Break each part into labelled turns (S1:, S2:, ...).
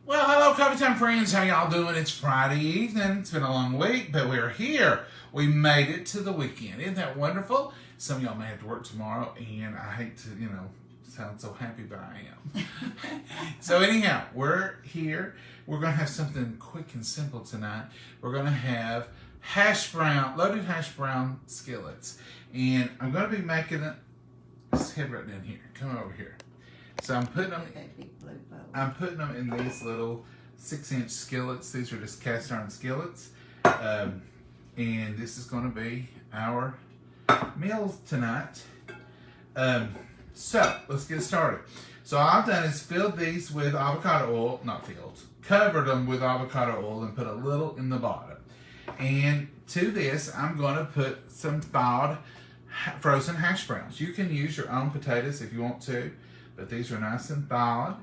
S1: Well, hello, Coffee Time friends. How y'all doing? It's Friday evening. It's been a long week, but we're here. We made it to the weekend. Isn't that wonderful? Some of y'all may have to work tomorrow, and I hate to, sound so happy, but I am. So anyhow, we're here. We're going to have something quick and simple tonight. We're going to have loaded hash brown skillets. And I'm going to be making it. Just head right down here. Come over here. So I'm putting them in these little 6-inch skillets. These are just cast iron skillets. And this is going to be our meal tonight. So let's get started. So all I've done is filled these with avocado oil, covered them with avocado oil and put a little in the bottom. And to this, I'm going to put some thawed frozen hash browns. You can use your own potatoes if you want to, but these are nice and thawed.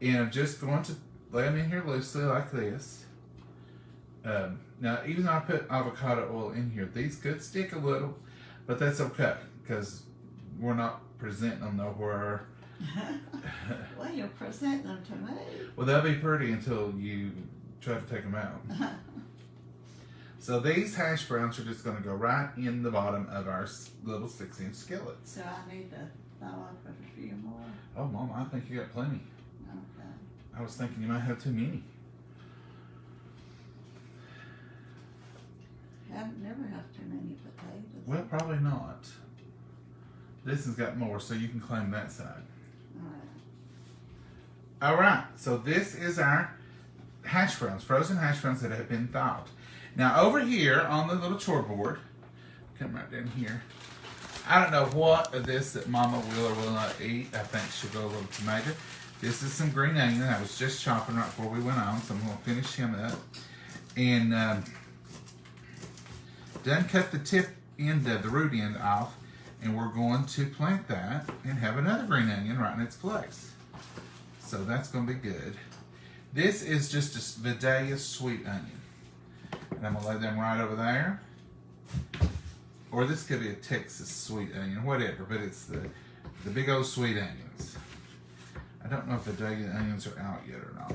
S1: And I'm just going to lay them in here loosely like this. Now, even though I put avocado oil in here, these could stick a little, but that's okay because we're not presenting them nowhere.
S2: Well, you're presenting them to me.
S1: Well, they'll be pretty until you try to take them out. So these hash browns are just going to go right in the bottom of our little 6-inch skillets.
S2: So I need to thaw up a few more.
S1: Oh, Mom, I think you got plenty.
S2: Okay.
S1: I was thinking you might have too many.
S2: I've never have too many potatoes.
S1: Well, probably not. This has got more, so you can claim that side. All right, so this is our hash browns, frozen hash browns that have been thawed. Now over here on the little chore board, come right down here. I don't know what of this that Mama will or will not eat. I think she'll go a little tomato. This is some green onion I was just chopping right before we went on, so I'm going to finish him up. And done cut the tip end of the root end off, and we're going to plant that and have another green onion right in its place. So that's going to be good. This is just a Vidalia sweet onion. And I'm going to lay them right over there. Or this could be a Texas sweet onion, whatever, but it's the big old sweet onions. I don't know if Vidalia onions are out yet or not.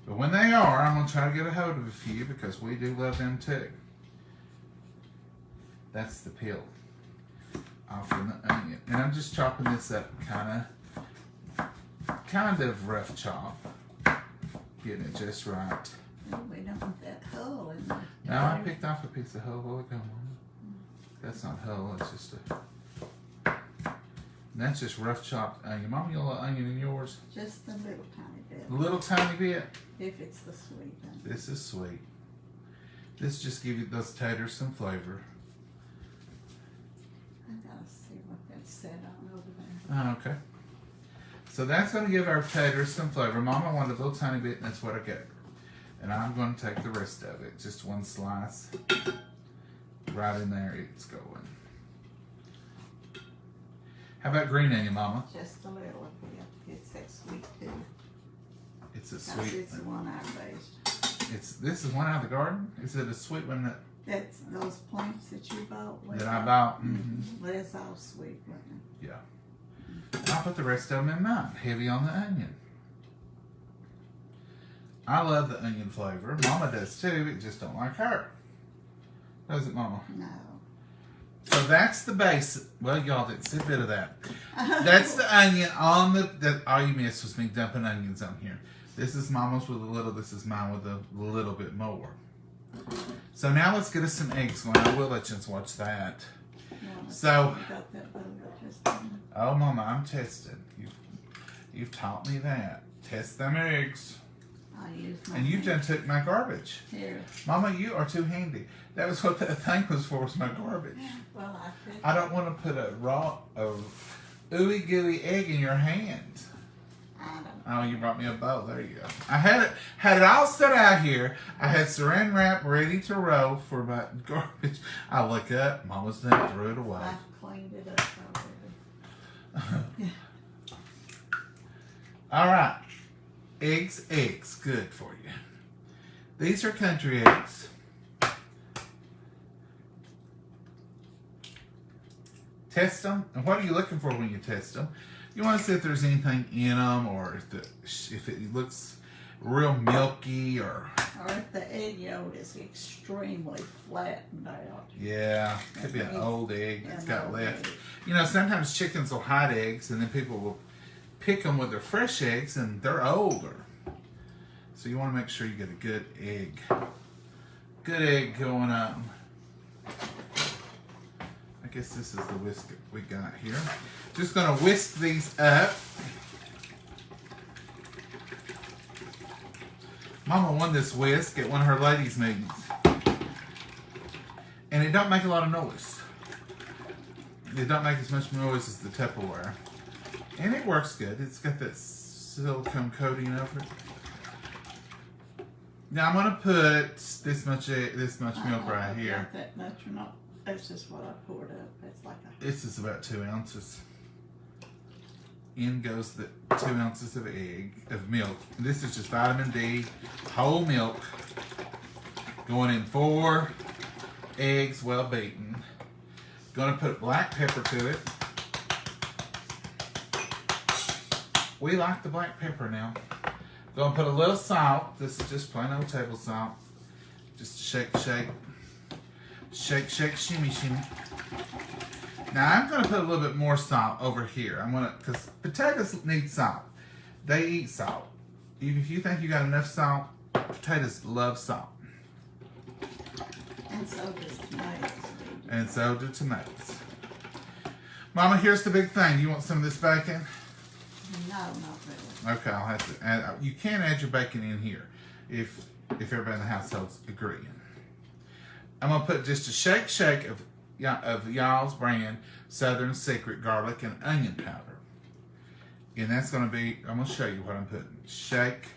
S1: But when they are, I'm going to try to get a hold of a few because we do love them too. That's the peel off from the onion. And I'm just chopping this up kind of rough chop. Getting it just right.
S2: Oh, we don't want that hull in there.
S1: Now I picked off a piece of hull. Look, that's not hull. It's just that's just rough chopped onion. Mom, you got a little onion in yours?
S2: Just a little tiny bit.
S1: A little tiny bit.
S2: If it's the sweet one.
S1: This is sweet. This just gives you those taters some flavor.
S2: I gotta see what that's set on over there.
S1: Oh, okay. So that's going to give our taters some flavor. Mama wanted a little tiny bit, and that's what I gave her. And I'm going to take the rest of it. Just one slice. Right in there it's going. How about green onion, Mama?
S2: Just a little bit. It's that sweet too.
S1: It's a sweet.
S2: It's the one I raised.
S1: This is one out of the garden? Is it a sweet one that?
S2: That's those plants that you bought.
S1: That I bought? Mm-hmm.
S2: Well, it's all sweet, wasn't it?
S1: Yeah. I'll put the rest of them in mine. Heavy on the onion. I love the onion flavor. Mama does too. It just don't like her. Does it, Mama?
S2: No.
S1: So that's the base. Well, y'all didn't see a bit of that. That's the onion on the. All you missed was me dumping onions on here. This is Mama's with a little. This is mine with a little bit more. So now let's get us some eggs going. I will let you watch that. So. Oh, Mama, I'm testing. You've taught me that. Test them eggs. And you done took my garbage.
S2: Here.
S1: Mama, you are too handy. That was what that thing was for, was my garbage.
S2: Well,
S1: I don't want to put a ooey gooey egg in your hand. Oh, you brought me a bowl. There you go. I had it all set out here. I had saran wrap ready to roll for my garbage. I look up, Mama's done threw it away.
S2: I cleaned it up already.
S1: All right. Eggs, good for you. These are country eggs. Test them. And what are you looking for when you test them? You want to see if there's anything in them, or if it looks. real milky or
S2: if the egg yolk is extremely flattened out.
S1: yeah, could be an old egg that's got
S2: old
S1: left.
S2: egg.
S1: You know, sometimes chickens will hide eggs, and then people will pick them with their fresh eggs, and they're older. So you want to make sure you get a good egg going on. I guess this is the whisk we got here. Just gonna whisk these up. Mama won this whisk at one of her ladies' meetings. And it don't make a lot of noise. It don't make as much noise as the Tupperware. And it works good. It's got that silicone coating over it. Now I'm gonna put this much milk right here.
S2: Not that much or not. That's just what I poured up. It's like a.
S1: This is about 2 ounces. In goes the 2 ounces of milk. And this is just vitamin D, whole milk, going in 4 eggs, well beaten. Gonna put black pepper to it. We like the black pepper now. Gonna put a little salt. This is just plain old table salt. Just shake, shake. Shake, shake, shimmy, shimmy. Now I'm gonna put a little bit more salt over here. Because potatoes need salt. They eat salt. If you think you got enough salt, potatoes love salt.
S2: And so does tomatoes.
S1: And so do tomatoes. Mama, here's the big thing. You want some of this bacon?
S2: No, not really.
S1: Okay, I'll have to add. You can add your bacon in here if everybody in the household's agreeing. I'm gonna put just a shake of y'all's brand Southern Secret garlic and onion powder, and that's gonna be. I'm gonna show you what I'm putting. Shake.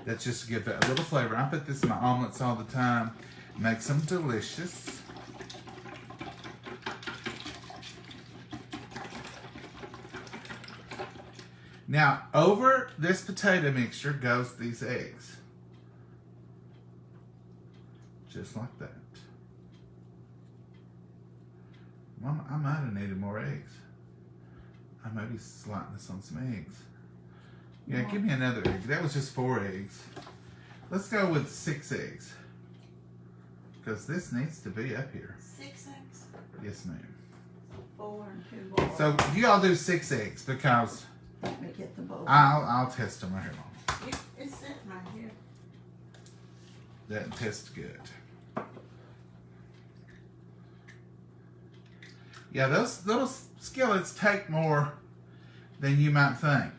S1: That's just to give that a little flavor. I put this in my omelets all the time. Makes them delicious. Now, over this potato mixture goes these eggs. Just like that. Mama, I might have needed more eggs. I may be sliding this on some eggs. Yeah, give me another egg. That was just 4 eggs. Let's go with 6 eggs. Because this needs to be up here.
S2: 6 eggs?
S1: Yes, ma'am.
S2: 4 and 2 more.
S1: So you all do 6 eggs because
S2: Let me get the bowl.
S1: I'll test them right here, Mama.
S2: It's sitting right here.
S1: That tastes good. Yeah, those little skillets take more than you might think.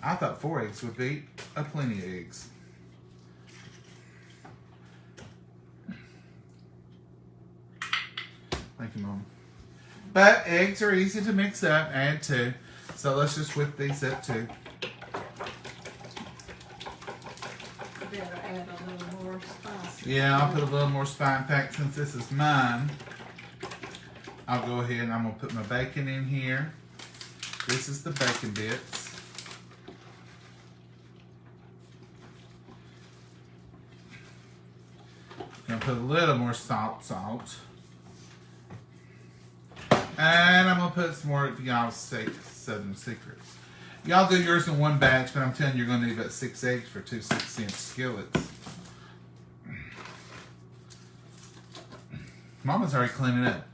S1: I thought 4 eggs would be a plenty of eggs. Thank you, Mom. But eggs are easy to mix up, add to. So let's just whip these up too.
S2: You better add a little more spice.
S1: Yeah, I'll put a little more spice pack since this is mine. I'll go ahead and I'm gonna put my bacon in here. This is the bacon bits. Gonna put a little more salt. And I'm gonna put some more of y'all's Southern Secrets. Y'all do yours in one batch, but I'm telling you, you're gonna need about 6 eggs for 2 6-inch skillets. Mama's already cleaning up.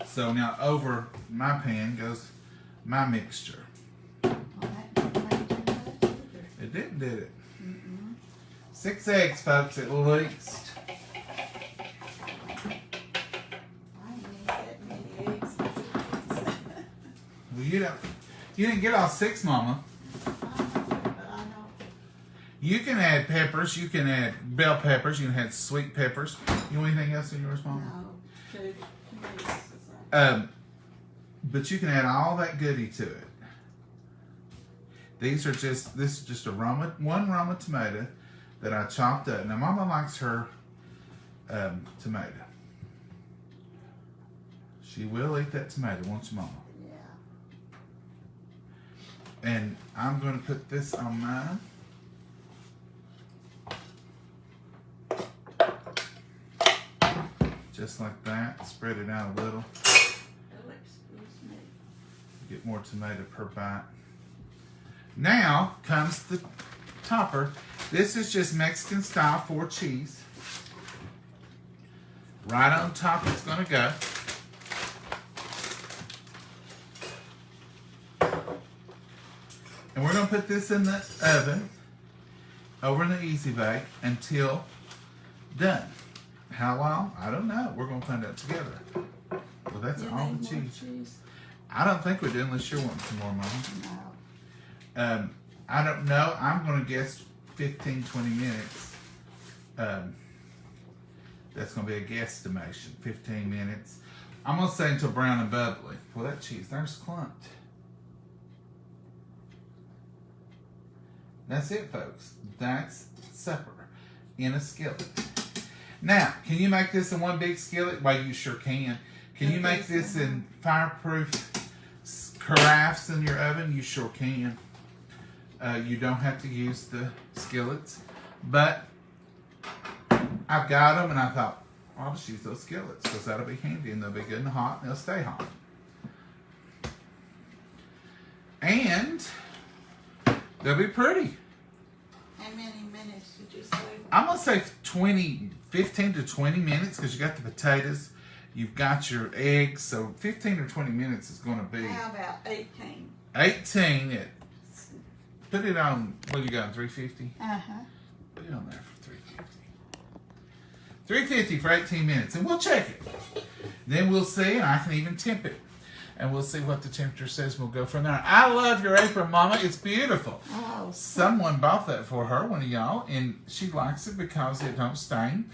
S1: So now over my pan goes my mixture.
S2: Well, that didn't make too much either.
S1: It didn't, did it?
S2: Mm-mm.
S1: 6 eggs, folks, at least.
S2: I ain't need that many eggs.
S1: Well, you didn't get all 6, Mama.
S2: But I know.
S1: You can add peppers. You can add bell peppers. You can add sweet peppers. You want anything else in yours, Mama?
S2: No, 2 tomatoes.
S1: But you can add all that goodie to it. This is just one Roma tomato that I chopped up. Now, Mama likes her tomato. She will eat that tomato, won't you, Mama?
S2: Yeah.
S1: And I'm going to put this on mine. just like that. Spread it out a little.
S2: Excuse me.
S1: Get more tomato per bite. Now comes the topper. This is just Mexican style 4 cheese. Right on top it's going to go. And we're going to put this in the oven over in the Easy Bake until done. How long? I don't know. We're going to find out together. Well, that's
S2: You
S1: all
S2: need
S1: the
S2: more
S1: cheese. I don't think we do unless you're wanting some more, Mama.
S2: No.
S1: I don't know. I'm going to guess 15, 20 minutes. That's going to be a guesstimation. 15 minutes. I'm going to say until brown and bubbly. Well, that cheese, there's clumped. That's it, folks. That's supper in a skillet. Now, can you make this in one big skillet? Well, you sure can. Can you make this in fireproof carafes in your oven? You sure can. You don't have to use the skillets. But I've got them, and I thought, I'll just use those skillets because that'll be handy, and they'll be good and hot, and they'll stay hot. And they'll be pretty.
S2: How many minutes did you say?
S1: I'm going to say 15 to 20 minutes because you got the potatoes, you've got your eggs, so 15 or 20 minutes is going to be.
S2: How about 18?
S1: 18. Put it on, what you got, 350?
S2: Uh-huh.
S1: Put it on there for 350. 350 for 18 minutes, and we'll check it. Then we'll see, and I can even temp it. And we'll see what the temperature says. We'll go from there. I love your apron, Mama. It's beautiful.
S2: Oh,
S1: Someone bought that for her, one of y'all, and she likes it because it don't stain.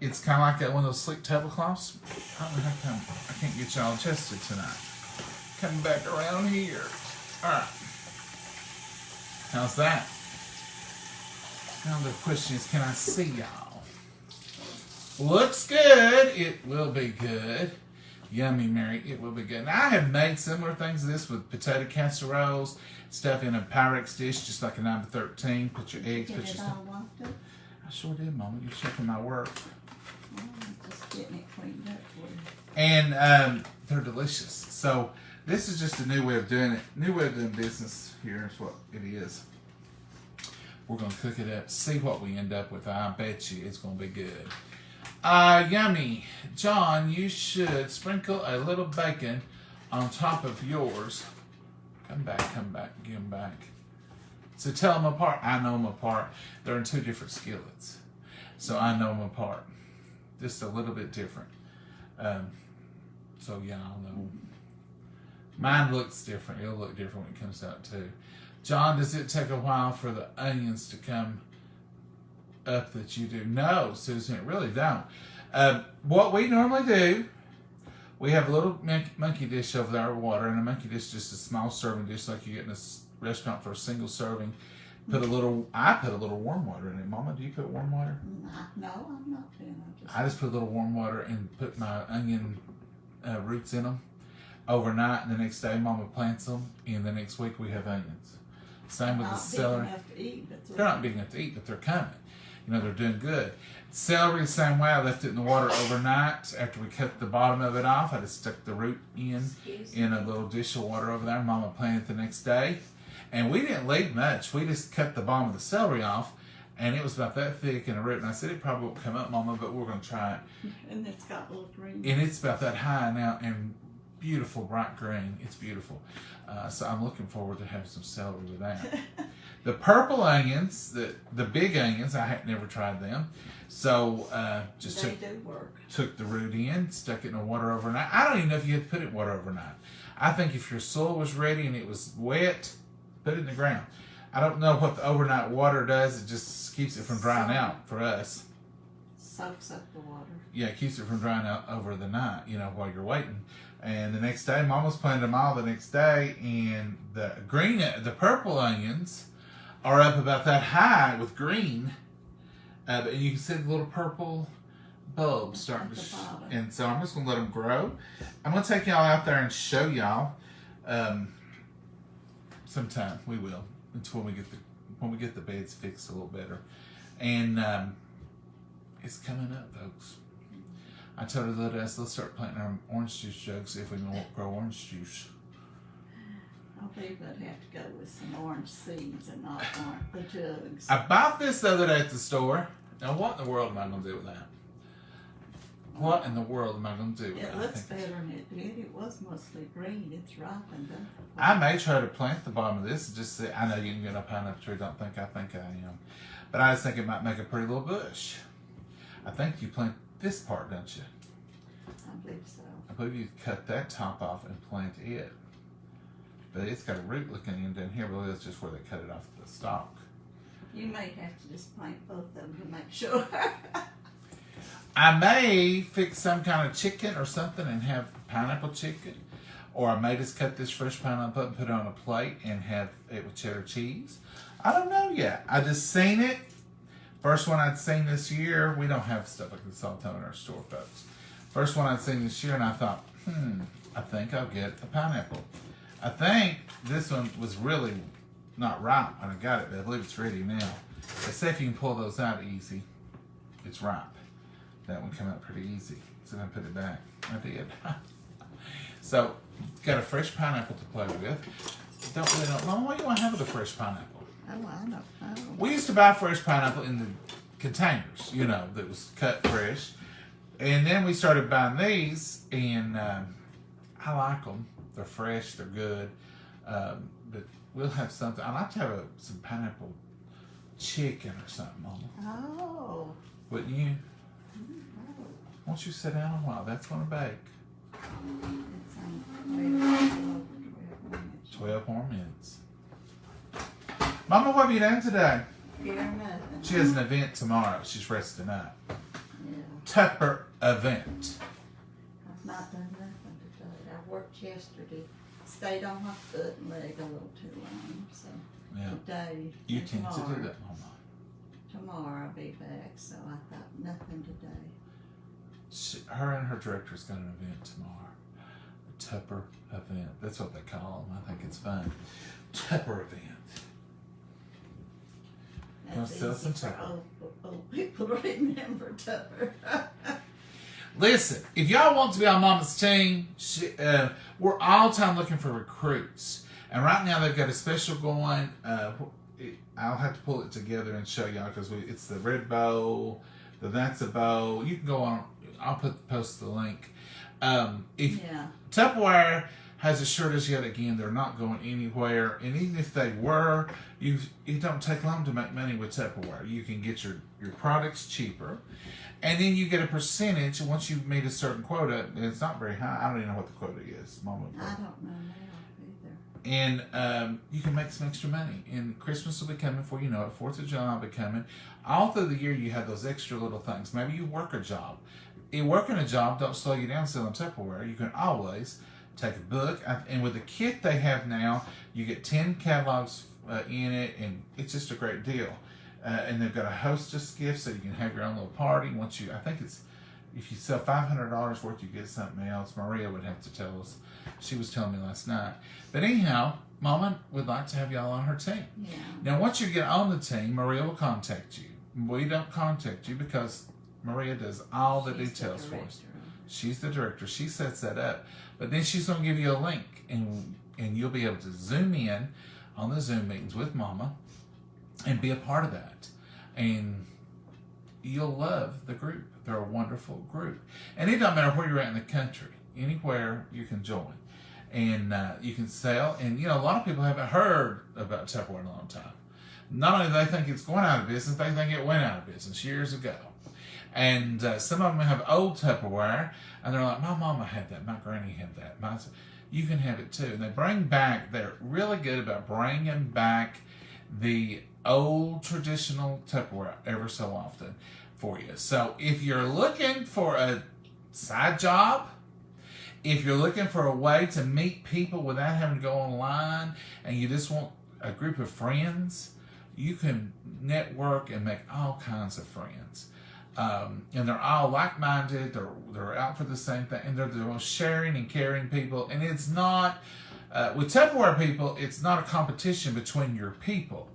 S1: It's kind of like that one of those slick tablecloths. I don't know how come I can't get y'all adjusted tonight. Coming back around here. All right. How's that? Now the question is, can I see y'all? Looks good. It will be good. Yummy, Mary. It will be good. Now, I have made similar things to this with potato casseroles, stuff in a Pyrex dish, just like a 9x13. Put your eggs, put your stuff. I sure did, Mama. You're checking my work.
S2: I'm just getting it cleaned up for you.
S1: And they're delicious. So this is just a new way of doing it. New way of doing business. Here's what it is. We're going to cook it up, see what we end up with. I bet you it's going to be good. Yummy. John, you should sprinkle a little bacon on top of yours. Come back, give them back. So tell them apart. I know them apart. They're in 2 different skillets. So I know them apart. Just a little bit different. So yeah, I'll know. Mine looks different. It'll look different when it comes out too. John, does it take a while for the onions to come up that you do? No, Susan, it really don't. What we normally do, we have a little monkey dish over there of water, and a monkey dish is just a small serving dish like you get in a restaurant for a single serving. I put a little warm water in it. Mama, do you put warm water?
S2: No, I'm not doing it.
S1: I just put a little warm water and put my onion roots in them overnight, and the next day Mama plants them, and the next week we have onions. Same with the celery. They're not big enough to eat, but they're coming. You know, they're doing good. Celery, the same way. I left it in the water overnight. After we cut the bottom of it off, I just stuck the root in a little dish of water over there. Mama planted it the next day. And we didn't leave much. We just cut the bottom of the celery off, and it was about that thick in a root. And I said, it probably won't come up, Mama, but we're going to try it.
S2: And it's got a little green.
S1: And it's about that high now, and beautiful bright green. It's beautiful. So I'm looking forward to having some celery with that. The purple onions, the big onions, I had never tried them. So just took the root in, stuck it in the water overnight. I don't even know if you had to put it in water overnight. I think if your soil was ready and it was wet, put it in the ground. I don't know what the overnight water does. It just keeps it from drying out for us.
S2: Soaks up the water.
S1: Yeah, it keeps it from drying out over the night, you know, while you're waiting. And the next day, Mama's planted them all the next day, and the purple onions are up about that high with green, but you can see the little purple bulbs starting to, and so I'm just gonna let them grow. I'm gonna take y'all out there and show y'all. Sometime we will, until when we get the beds fixed a little better, and it's coming up, folks. I told her the other day, let's start planting our orange juice jugs, see if we can grow orange juice.
S2: I think I'd have to go with some orange seeds and not orange, the jugs.
S1: I bought this the other day at the store. Now, what in the world am I going to do with that? What in the world am I going to do with that?
S2: It looks better than it did. It was mostly green. It's ripened up.
S1: I may try to plant the bottom of this and just see. I know you can get a pineapple tree. Don't think I am. But I just think it might make a pretty little bush. I think you plant this part, don't you?
S2: I believe so.
S1: I believe you cut that top off and plant it. But it's got a root looking in down here, but that's just where they cut it off the stalk.
S2: You may have to just plant both of them to make sure.
S1: I may fix some kind of chicken or something and have pineapple chicken. Or I may just cut this fresh pineapple up and put it on a plate and have it with cheddar cheese. I don't know yet. I just seen it. First one I'd seen this year. We don't have stuff like this all the time in our store, folks. First one I'd seen this year, and I thought, I think I'll get a pineapple. I think this one was really not ripe when I got it, but I believe it's ready now. They say if you can pull those out easy, it's ripe. That one came out pretty easy. So I put it back. I did. So, got a fresh pineapple to play with. Don't really know. Mom, what do you want to have with a fresh pineapple?
S2: Oh, I don't know.
S1: We used to buy fresh pineapple in the containers, that was cut fresh. And then we started buying these, and I like them. They're fresh, they're good. But we'll have something. I'd like to have some pineapple chicken or something, Mama.
S2: Oh.
S1: Wouldn't you? Won't you sit down a while? That's going to bake.
S2: It's
S1: 12 more minutes. Mama, what have you done today?
S2: Here, nothing.
S1: She has an event tomorrow. She's resting up.
S2: Yeah.
S1: Tupper event.
S2: I've not done nothing today. I worked yesterday. Stayed on my foot and leg a little too long. So
S1: Yeah.
S2: today
S1: You
S2: and
S1: tend to
S2: tomorrow.
S1: do that, Mama.
S2: Tomorrow I'll be back, so I thought nothing today.
S1: Her and her director's got an event tomorrow. A Tupper event. That's what they call them. I think it's fun. Tupper event.
S2: That's
S1: sell
S2: easy
S1: some
S2: for
S1: Tupper.
S2: old people to remember Tupper.
S1: Listen, if y'all want to be on Mama's team, we're all time looking for recruits. And right now they've got a special going. I'll have to pull it together and show y'all because it's the red bowl, that's a bowl. You can go on. I'll post the link. If Tupperware has assured us yet again they're not going anywhere, and even if they were, it don't take long to make money with Tupperware. You can get your products cheaper, and then you get a percentage once you meet a certain quota. And it's not very high. I don't even know what the quota is. Mama,
S2: I don't know now either.
S1: and you can make some extra money. And Christmas will be coming before you know it. 4th of July will be coming. All through the year, you have those extra little things. Maybe you work a job. Working a job don't slow you down selling Tupperware. You can always take a book. And with the kit they have now, you get 10 catalogs in it, and it's just a great deal. And they've got a hostess gift, so you can have your own little party. I think it's, if you sell $500 worth, you get something else. Maria would have to tell us. She was telling me last night. But anyhow, Mama would like to have y'all on her team.
S2: Yeah.
S1: Now, once you get on the team, Maria will contact you. We don't contact you because Maria does all the details for us. She's the director. She sets that up. But then she's going to give you a link, and you'll be able to zoom in on the Zoom meetings with Mama and be a part of that. And you'll love the group. They're a wonderful group. And it doesn't matter where you're at in the country. Anywhere you can join. And you can sell. And, a lot of people haven't heard about Tupperware in a long time. Not only do they think it's going out of business, they think it went out of business years ago. And some of them have old Tupperware, and they're like, my mama had that, my granny had that. You can have it too. And they're really good about bringing back the old traditional Tupperware ever so often for you. So if you're looking for a side job, if you're looking for a way to meet people without having to go online, and you just want a group of friends, you can network and make all kinds of friends. And they're all like-minded, they're out for the same thing, and they're the most sharing and caring people. And it's not, with Tupperware people, it's not a competition between your people.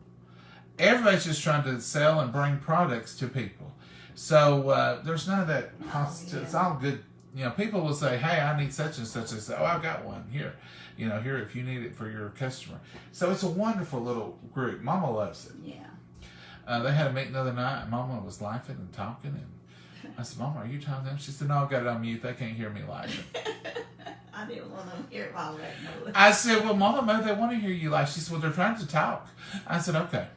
S1: Everybody's just trying to sell and bring products to people. So there's none of that hostility.
S2: yeah.
S1: It's all good. You know, people will say, "Hey, I need such and such." I say, "Oh, I've got one here. You know, here if you need it for your customer." So it's a wonderful little group. Mama loves it.
S2: Yeah.
S1: They had a meeting the other night, and Mama was laughing and talking, and I said, "Mama, are you talking to them?" She said, "No, I've got it on mute. They can't hear me laughing."
S2: I didn't want to hear all that noise.
S1: I said, "Well, Mama, they want to hear you laugh." She said, "Well, they're trying to talk." I said, "Okay."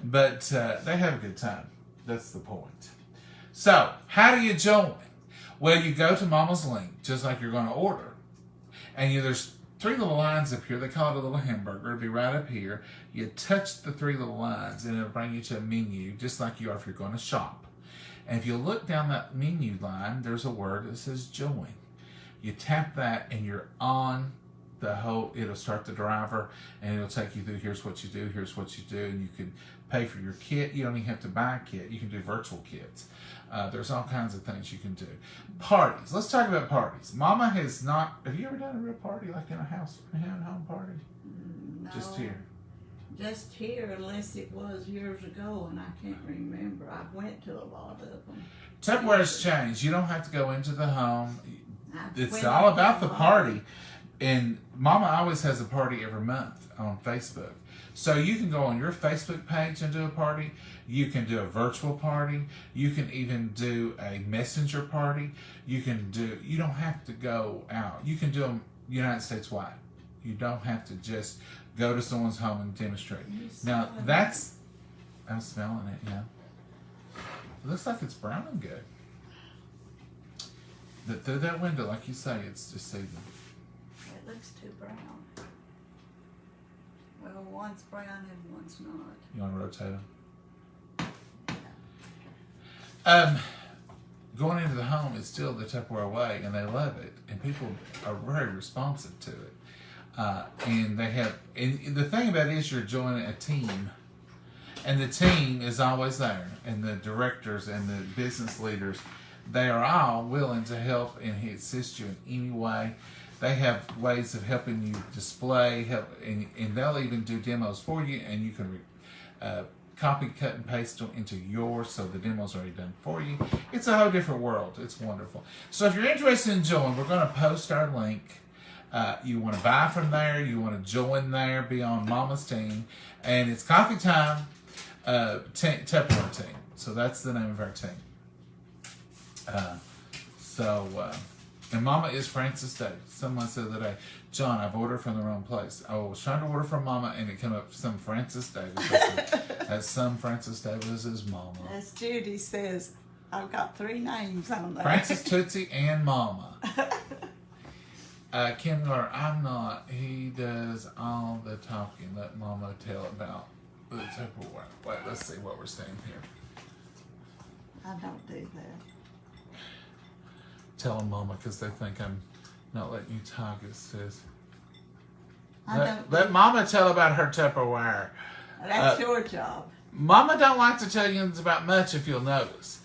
S1: But they have a good time. That's the point. So, how do you join? Well, you go to Mama's link, just like you're going to order. And there's 3 little lines up here. They call it a little hamburger. It'll be right up here. You touch the 3 little lines, and it'll bring you to a menu, just like you are if you're going to shop. And if you look down that menu line, there's a word that says join. You tap that, and you're on the whole, it'll start the driver, and it'll take you through, here's what you do, and you can pay for your kit. You don't even have to buy a kit. You can do virtual kits. There's all kinds of things you can do. Parties. Let's talk about parties. Mama has not, have you ever done a real party, like in a house, a home party?
S2: No,
S1: Just here.
S2: Just here, unless it was years ago, and I can't remember. I went to a lot of them.
S1: Tupperware's changed. You don't have to go into the home.
S2: I
S1: It's
S2: went
S1: all
S2: to
S1: about the
S2: a lot.
S1: party. And Mama always has a party every month on Facebook. So you can go on your Facebook page and do a party. You can do a virtual party. You can even do a messenger party. You don't have to go out. You can do them United States wide. You don't have to just go to someone's home and demonstrate. Now that's, I'm smelling it, yeah. It looks like it's browning good. But through that window, like you say, it's deceiving.
S2: It looks too brown. Well, one's brown and one's not.
S1: You want to rotate them? Going into the home is still the Tupperware way, and they love it, and people are very responsive to it. And they have, and the thing about it is you're joining a team, and the team is always there, and the directors and the business leaders, they are all willing to help and assist you in any way. They have ways of helping you display, and they'll even do demos for you, and you can copy, cut, and paste them into yours, so the demo's already done for you. It's a whole different world. It's wonderful. So if you're interested in joining, we're going to post our link. You want to buy from there, you want to join there, be on Mama's team, and it's Coffee Time Tupperware team. So that's the name of our team. And Mama is Francis Davis. Someone said the other day, "John, I've ordered from the wrong place." I was trying to order from Mama, and it came up some Francis Davis. That's some Francis Davis's Mama.
S2: As Judy says, I've got 3 names on there.
S1: Francis, Tootsie, and Mama. Kim Gar, I'm not. He does all the talking. Let Mama tell about the Tupperware. Wait, let's see what we're saying here.
S2: I don't do that.
S1: Tell them, Mama, because they think I'm not letting you talk. It says.
S2: Don't
S1: Let
S2: do-
S1: Mama tell about her Tupperware.
S2: That's your job.
S1: Mama don't like to tell you about much, if you'll notice.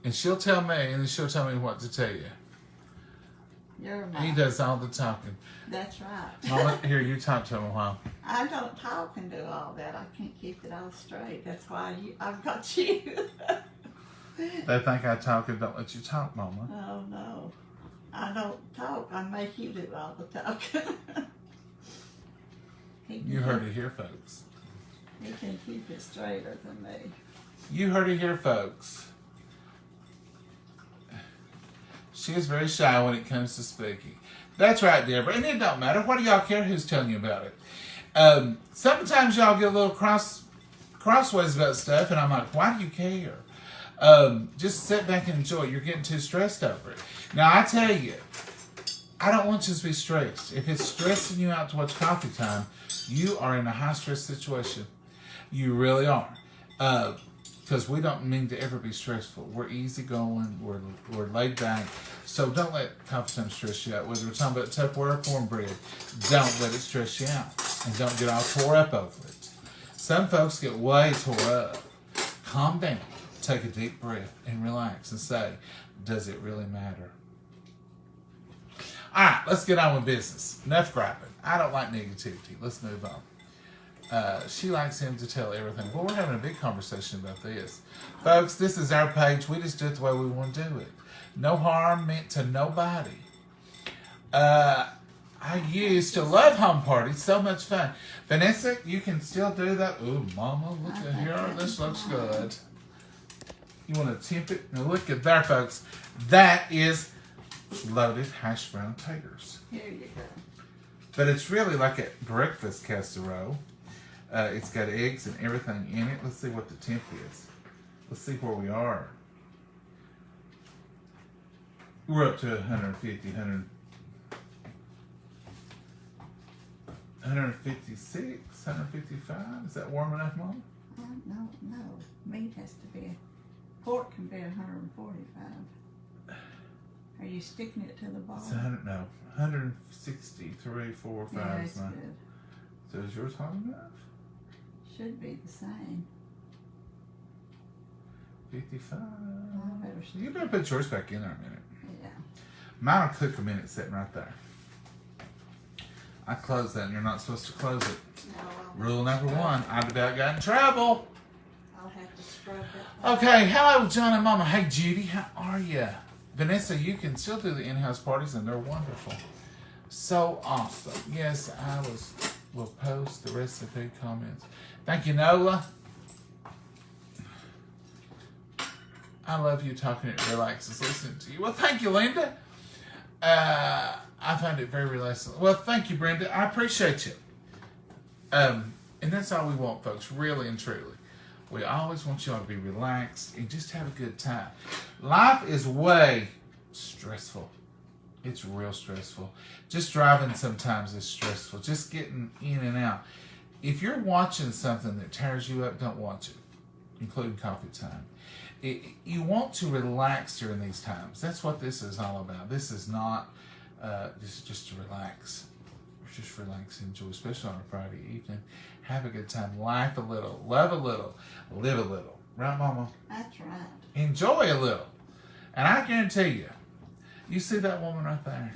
S1: And she'll tell me, and then she'll tell me what to tell you.
S2: You're
S1: He
S2: right.
S1: does all the talking.
S2: That's right.
S1: Mama, here, you talk to him a while.
S2: I don't talk and do all that. I can't keep it all straight. That's why I've got you.
S1: They think I talk and don't let you talk, Mama.
S2: Oh, no. I don't talk. I make you do all the talking.
S1: You heard it here, folks.
S2: He can keep it straighter than me.
S1: You heard it here, folks. She is very shy when it comes to speaking. That's right, Deborah. And it don't matter. What do y'all care who's telling you about it? Sometimes y'all get a little crossways about stuff, and I'm like, why do you care? Just sit back and enjoy it. You're getting too stressed over it. Now, I tell you, I don't want you to be stressed. If it's stressing you out to watch Coffee Time, you are in a high-stress situation. You really are. Because we don't mean to ever be stressful. We're easygoing. We're laid back. So don't let Coffee Time stress you out. Whether we're talking about Tupperware or cornbread, don't let it stress you out. And don't get all tore up over it. Some folks get way tore up. Calm down. Take a deep breath and relax and say, does it really matter? All right, let's get on with business. Enough griping. I don't like negativity. Let's move on. She likes him to tell everything. Well, we're having a big conversation about this. Folks, this is our page. We just do it the way we want to do it. No harm meant to nobody. I used to love home parties. So much fun. Vanessa, you can still do that. Ooh, Mama, look at here. This looks good. You want to temp it? Now look at there, folks. That is loaded hash brown taters.
S2: Here you go.
S1: But it's really like a breakfast casserole. It's got eggs and everything in it. Let's see what the temp is. Let's see where we are. We're up to 150, 156, 155. Is that warm enough, Mom?
S2: No. Meat has to be, pork can be 145. Are you sticking it to the bottom?
S1: It's 163, 4, 5.
S2: Yeah, it's good.
S1: So is yours hot enough?
S2: Should be the same.
S1: 55.
S2: Better
S1: You better put yours back in there a minute.
S2: Yeah.
S1: Mine will cook a minute sitting right there. I close that and you're not supposed to close it.
S2: No,
S1: Rule number 1, I'd about got in trouble.
S2: I'll have to scrub that.
S1: Okay, hello John and Mama. Hey Judy, how are you? Vanessa, you can still do the in-house parties and they're wonderful. So awesome. Yes, will post the recipe comments. Thank you, Nola. I love you talking. It relaxes listening to you. Well, thank you, Linda. I find it very relaxing. Well, thank you, Brenda. I appreciate you. And that's all we want, folks, really and truly. We always want you all to be relaxed and just have a good time. Life is way stressful. It's real stressful. Just driving sometimes is stressful. Just getting in and out. If you're watching something that tears you up, don't watch it, including coffee time. You want to relax during these times. That's what this is all about. This is not, this is just to relax. Just relax, enjoy, especially on a Friday evening. Have a good time. Laugh a little, love a little, live a little. Right, Mama?
S2: That's right.
S1: Enjoy a little. And I guarantee you, you see that woman right there?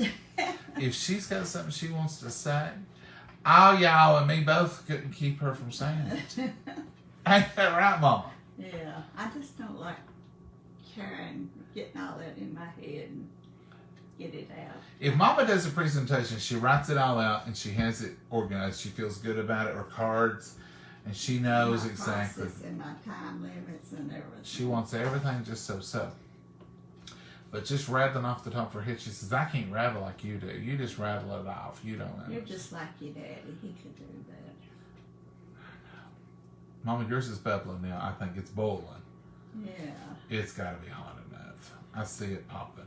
S1: If she's got something she wants to say, all y'all and me both couldn't keep her from saying it. Ain't that right, Mama?
S2: Yeah, I just don't like getting all that in my head and get it out.
S1: If Mama does a presentation, she writes it all out and she has it organized. She feels good about it, or cards, and she knows
S2: my
S1: exactly.
S2: process and my time limits and everything.
S1: She wants everything just so. But just rattling off the top of her head, she says, I can't rattle like you do. You just rattle it off. You don't know.
S2: You're just like your daddy. He could do that.
S1: Mama, yours is bubbling now. I think it's boiling.
S2: Yeah.
S1: It's got to be hot enough. I see it popping.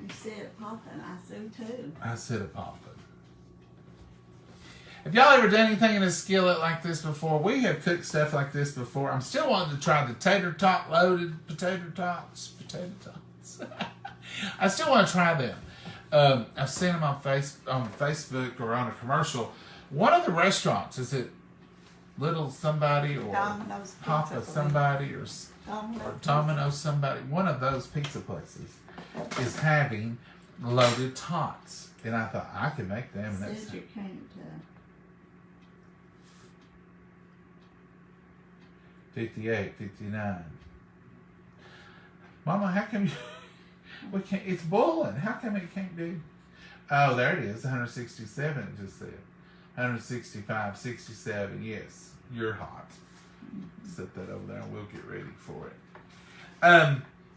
S2: You see it popping. I see too.
S1: I see it popping. Have y'all ever done anything in a skillet like this before? We have cooked stuff like this before. I'm still wanting to try the tater tot loaded potato tots. I still want to try them. I've seen them on Facebook or on a commercial. One of the restaurants, is it Little Somebody or
S2: Domino's
S1: Papa
S2: Pizza
S1: Somebody or Domino's Somebody? One of those pizza places is having loaded tots, and I thought I could make them.
S2: It says you can't.
S1: 58, 59. Mama, how come we can't? It's boiling. How come it can't do? Oh, there it is. 167. It just said 165, 67. Yes, you're hot. Set that over there, and we'll get ready for it.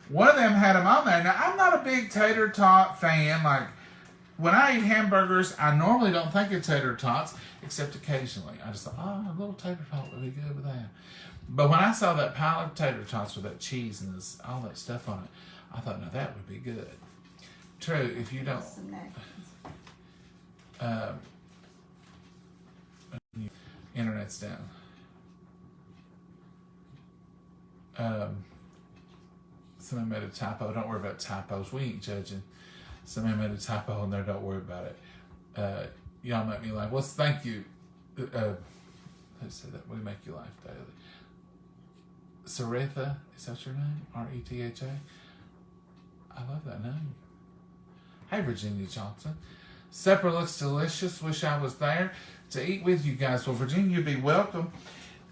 S1: One of them had them on there. Now, I'm not a big tater tot fan. Like, when I eat hamburgers, I normally don't think of tater tots, except occasionally. I just thought, a little tater tot would be good with that. But when I saw that pile of tater tots with that cheese and all that stuff on it, I thought, now that would be good. True, if you don't... Internet's down. Somebody made a typo. Don't worry about typos. We ain't judging. Somebody made a typo in there. Don't worry about it. Y'all make me laugh. Well, thank you. Who said that? We make you laugh daily. Saretha, is that your name? R-E-T-H-A? I love that name. Hey, Virginia Johnson. Supper looks delicious. Wish I was there to eat with you guys. Well, Virginia, you'd be welcome.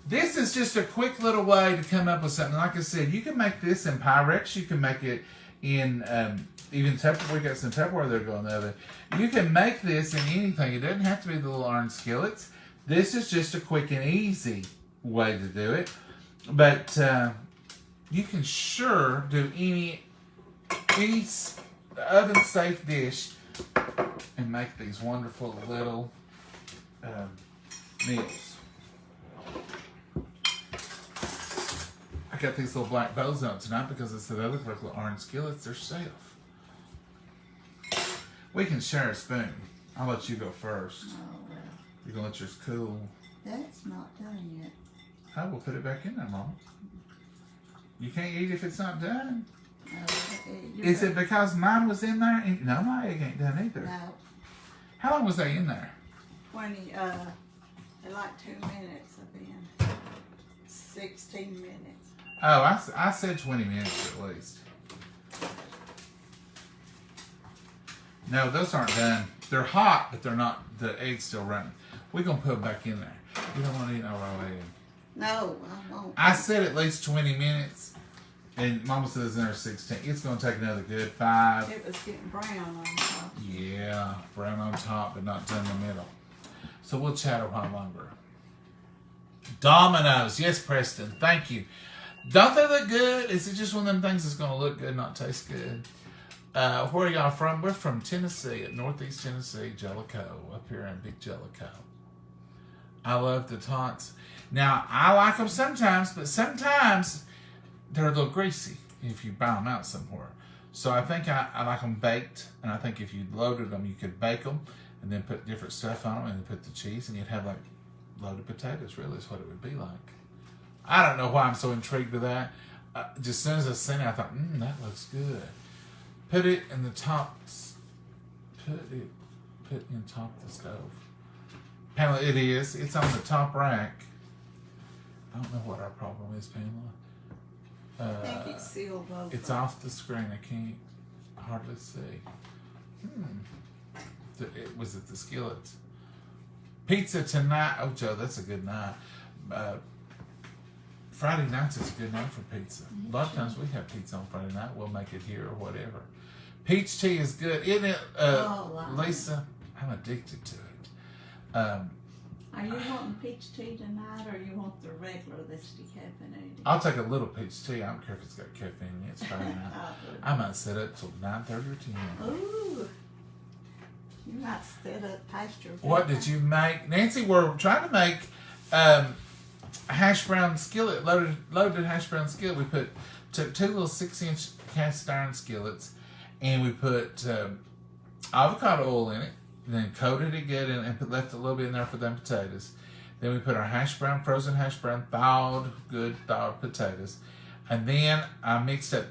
S1: This is just a quick little way to come up with something. Like I said, you can make this in Pyrex. You can make it in even Tupperware. We got some Tupperware that go in the oven. You can make this in anything. It doesn't have to be the little iron skillets. This is just a quick and easy way to do it. But you can sure do any oven-safe dish and make these wonderful little meals. I got these little black bows out tonight because I said other little orange skillets, they're safe. We can share a spoon. I'll let you go first.
S2: Oh, well.
S1: You're going to let yours cool.
S2: That's not done yet.
S1: I will put it back in there, Mama. You can't eat if it's not done.
S2: No,
S1: Is it because mine was in there? No, my egg ain't done either.
S2: No.
S1: How long was they in there?
S2: 20, they're like 2 minutes have been. 16 minutes.
S1: Oh, I said 20 minutes at least. No, those aren't done. They're hot, but they're not, the egg's still running. We're going to put them back in there. You don't want to eat no raw egg.
S2: No, I won't.
S1: I said at least 20 minutes, and Mama says in there 16. It's going to take another good 5.
S2: It was getting brown on top.
S1: Yeah, brown on top, but not done in the middle. So we'll chat a while longer. Dominoes. Yes, Preston. Thank you. Don't they look good? Is it just one of them things that's going to look good, not taste good? Where are y'all from? We're from Tennessee, at Northeast Tennessee, Jellicoe, up here in Big Jellicoe. I love the tots. Now, I like them sometimes, but sometimes they're a little greasy if you buy them out somewhere. So I think I like them baked, and I think if you loaded them, you could bake them and then put different stuff on them and then put the cheese, and you'd have like loaded potatoes, really, is what it would be like. I don't know why I'm so intrigued with that. Just as soon as I seen it, I thought, that looks good. Put it in the top. Put in top of the stove. Pamela, it is. It's on the top rack. I don't know what our problem is, Pamela.
S2: I think it's sealed over.
S1: It's off the screen. I can't hardly see. Was it the skillet? Pizza tonight. Oh, Joe, that's a good night. Friday nights is a good night for pizza. A lot of times we have pizza on Friday night. We'll make it here or whatever. Peach tea is good, isn't it, Lisa? I'm addicted to it.
S2: Are you wanting peach tea tonight, or you want the regular that's decaffeinated?
S1: I'll take a little peach tea. I don't care if it's got caffeine in it. It's Friday night. I might sit up till 9:30 or 10.
S2: Ooh. You might sit up past your bedtime.
S1: What did you make? Nancy, we're trying to make hash brown skillet, loaded hash brown skillet. We took 2 little 6-inch cast iron skillets, and we put avocado oil in it, then coated it good and left a little bit in there for them potatoes. Then we put our frozen hash brown, good thawed potatoes. And then I mixed up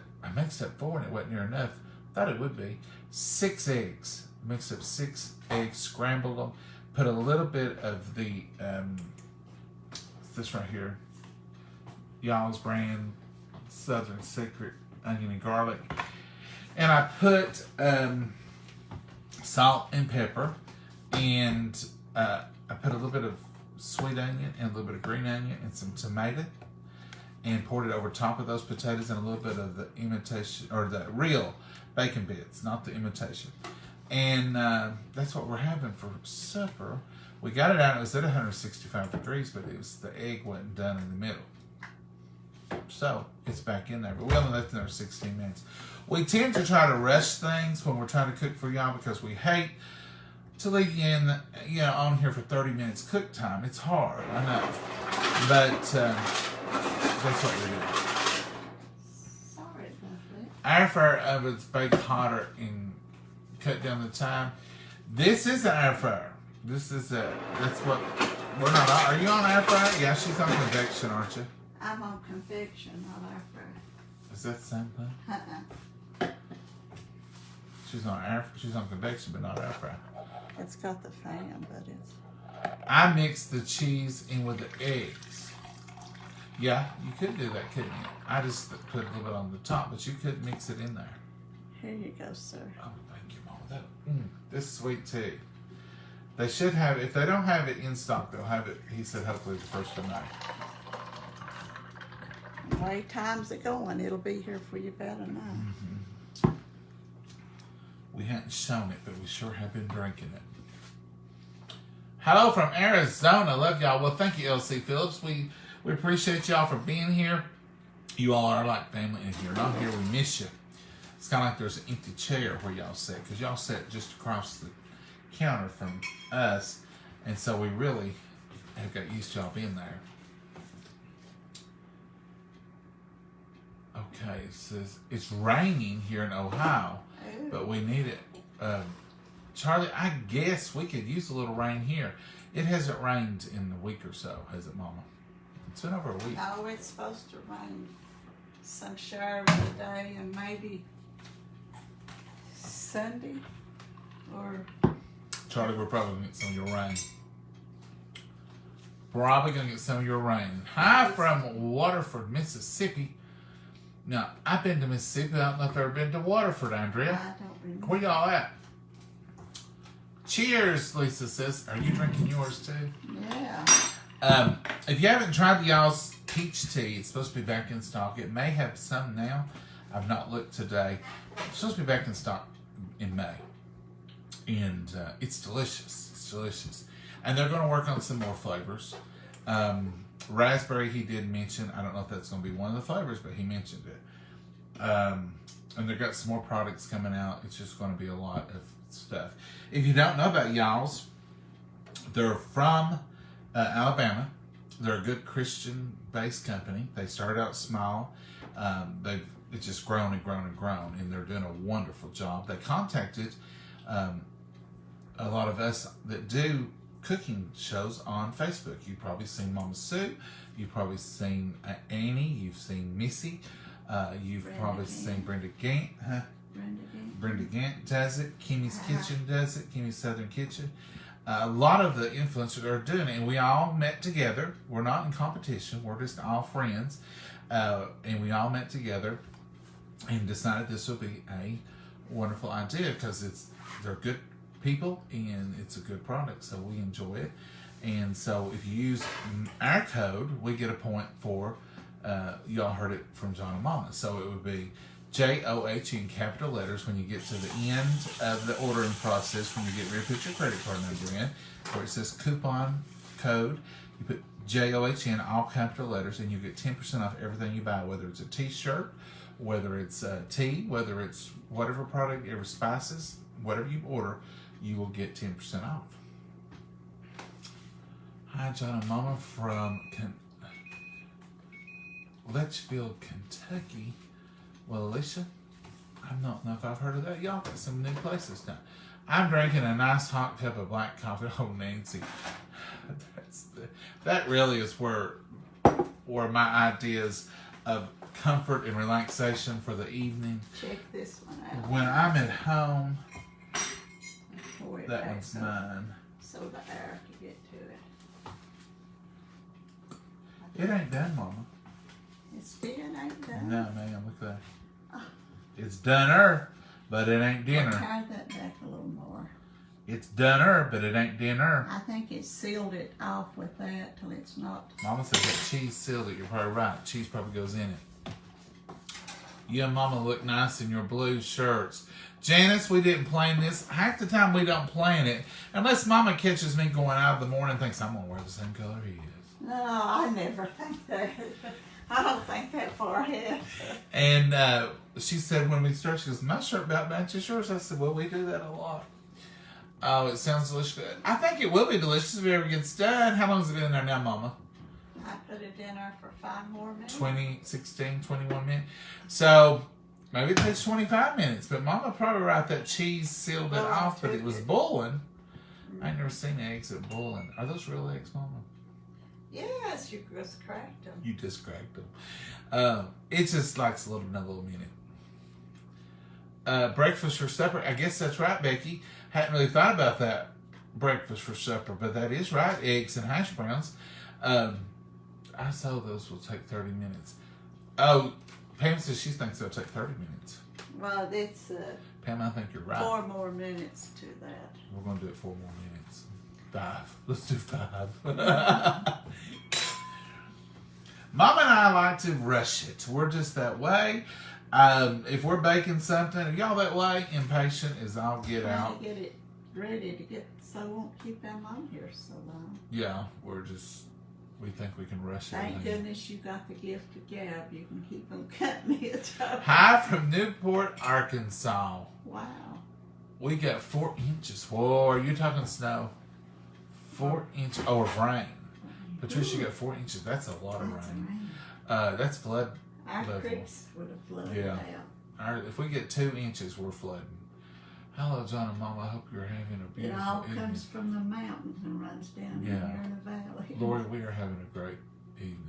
S1: 4 and it wasn't near enough. Thought it would be. 6 eggs. Mixed up 6 eggs, scrambled them, put a little bit of the, this right here, y'all's brand Southern Secret onion and garlic. And I put salt and pepper, and I put a little bit of sweet onion and a little bit of green onion and some tomato, and poured it over top of those potatoes and a little bit of the imitation, or the real bacon bits, not the imitation. And that's what we're having for supper. We got it out, it was at 165 degrees, but the egg wasn't done in the middle. So it's back in there, but we only left it in there 16 minutes. We tend to try to rush things when we're trying to cook for y'all because we hate to leave you on here for 30 minutes cook time. It's hard, I know, but that's what we do.
S2: Sorry about
S1: that. Air fryer ovens bake hotter and cut down the time. This is an air fryer. That's what we're not on. Are you on air fryer? Yeah, she's on convection, aren't you?
S2: I'm on convection, not air fryer.
S1: Is that the same thing? She's on convection, but not air fryer.
S2: It's got the fan, but it's.
S1: I mix the cheese in with the eggs. Yeah, you could do that, couldn't you? I just put a little bit on the top, but you could mix it in there.
S2: Here you go, sir.
S1: Oh, thank you, Mama. This sweet tea. They should have, if they don't have it in stock, they'll have it, he said, hopefully the 1st of May.
S2: The way times are going, it'll be here for you better now.
S1: We hadn't shown it, but we sure have been drinking it. Hello from Arizona. Love y'all. Well, thank you, LC Phillips. We appreciate y'all for being here. You all are like family, and if you're not here, we miss you. It's kind of like there's an empty chair where y'all sit, because y'all sit just across the counter from us, and so we really have got used to y'all being there. Okay, it says it's raining here in Ohio, but we need it. Charlie, I guess we could use a little rain here. It hasn't rained in a week or so, has it, Mama? It's been over a week.
S2: No, it's supposed to rain some showers today and maybe Sunday or...
S1: Charlie, we're probably going to get some of your rain. Probably going to get some of your rain. Hi from Waterford, Mississippi. Now, I've been to Mississippi. I don't know if I've ever been to Waterford, Andrea.
S2: I don't remember.
S1: Where y'all at? Cheers, Lisa says. Are you drinking yours too?
S2: Yeah.
S1: If you haven't tried the y'all's peach tea, it's supposed to be back in stock. It may have some now. I've not looked today. It's supposed to be back in stock in May. And it's delicious. It's delicious. And they're going to work on some more flavors. Raspberry, he did mention. I don't know if that's going to be one of the flavors, but he mentioned it. And they've got some more products coming out. It's just going to be a lot of stuff. If you don't know about y'all's, they're from Alabama. They're a good Christian-based company. They started out small. It's just grown and grown and grown, and they're doing a wonderful job. They contacted a lot of us that do cooking shows on Facebook. You've probably seen Mama Sue. You've probably seen Annie. You've seen Missy. You've probably seen Brenda Gant. Brenda Gant does it. Kimmy's Kitchen does it. Kimmy's Southern Kitchen. A lot of the influencers are doing it, and we all met together. We're not in competition. We're just all friends, and we all met together and decided this would be a wonderful idea because they're good people and it's a good product, so we enjoy it. And so if you use our code, we get a point for y'all heard it from John and Mama. So it would be JOH in capital letters when you get to the end of the ordering process, when you get ready to put your credit card number in, where it says coupon code, you put JOH in all capital letters, and you get 10% off everything you buy, whether it's a t-shirt, whether it's tea, whether it's whatever product, every spices, whatever you order, you will get 10% off. Hi, John and Mama from Litchfield, Kentucky. Well, Alicia, I don't know if I've heard of that. Y'all got some new places now. I'm drinking a nice hot cup of black coffee. Oh, Nancy. That really is where my ideas of comfort and relaxation for the evening.
S2: Check this one out.
S1: When I'm at home, that
S2: back
S1: one's mine.
S2: So the air can get to it.
S1: It ain't done, Mama.
S2: It's still ain't done.
S1: No, ma'am, look there. It's doneer, but it ain't dinner.
S2: Turn that back a little more.
S1: It's doneer, but it ain't dinner.
S2: I think it sealed it off with that till it's not.
S1: Mama says that cheese sealed it. You're probably right. Cheese probably goes in it. You and Mama look nice in your blue shirts. Janice, we didn't plan this. Half the time we don't plan it. Unless Mama catches me going out in the morning and thinks I'm going to wear the same color he is.
S2: No, I never think that. I don't think that far ahead.
S1: And she said when we started, she goes, my shirt about matches yours. I said, well, we do that a lot. Oh, it sounds delicious. I think it will be delicious if it ever gets done. How long has it been in there now, Mama?
S2: I put it in there for 5 more minutes.
S1: 21 minutes. So maybe it takes 25 minutes. But Mama probably right, that cheese sealed it off, but it was boiling. I ain't never seen eggs that boiling. Are those real eggs, Mama?
S2: Yes, you just cracked them.
S1: You just cracked them. It just likes a little minute. Breakfast for supper. I guess that's right, Becky. Hadn't really thought about that. Breakfast for supper, but that is right. Eggs and hash browns. I saw those will take 30 minutes. Oh, Pam says she thinks they'll take 30 minutes.
S2: Well, it's
S1: Pam, I think you're right.
S2: 4 more minutes to that.
S1: We're going to do it 4 more minutes. 5. Let's do 5. Mom and I like to rush it. We're just that way. If we're baking something, are y'all that way? Impatient as I'll get out.
S2: To get it ready to get, so it won't keep them on here so long.
S1: Yeah, we think we can rush it.
S2: Thank goodness you got the gift of gab. You can keep them cutting me a top.
S1: Hi from Newport, Arkansas.
S2: Wow.
S1: We got 4 inches. Whoa, are you talking snow? 4 inches. Oh, rain. Patricia got 4 inches. That's a lot of rain. That's flood.
S2: Our
S1: level.
S2: creeks would have flooded out.
S1: If we get 2 inches, we're flooding. Hello, John and Mama. I hope you're having a beautiful
S2: It all
S1: evening.
S2: comes from the mountains and runs down here in the valley.
S1: Lori, we are having a great evening.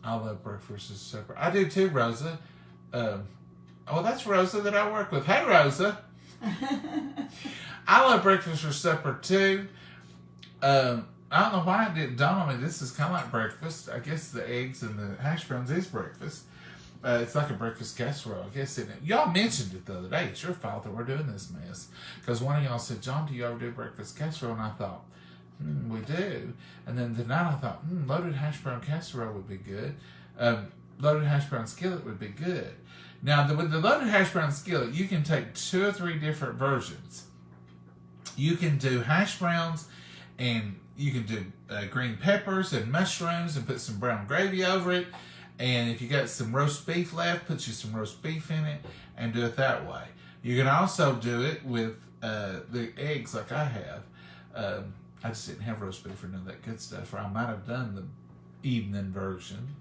S1: I love breakfast as supper. I do too, Rosa. Oh, that's Rosa that I work with. Hey, Rosa. I love breakfast for supper too. I don't know why it didn't dawn on me. This is kind of like breakfast. I guess the eggs and the hash browns is breakfast. It's like a breakfast casserole, I guess, isn't it? Y'all mentioned it the other day. It's your fault that we're doing this mess. Because one of y'all said, John, do you ever do breakfast casserole? And I thought, we do. And then tonight I thought, loaded hash brown casserole would be good. Loaded hash brown skillet would be good. Now, with the loaded hash brown skillet, you can take 2 or 3 different versions. You can do hash browns, and you can do green peppers and mushrooms and put some brown gravy over it. And if you got some roast beef left, put you some roast beef in it and do it that way. You can also do it with the eggs like I have. I just didn't have roast beef or none of that good stuff, or I might have done the evening version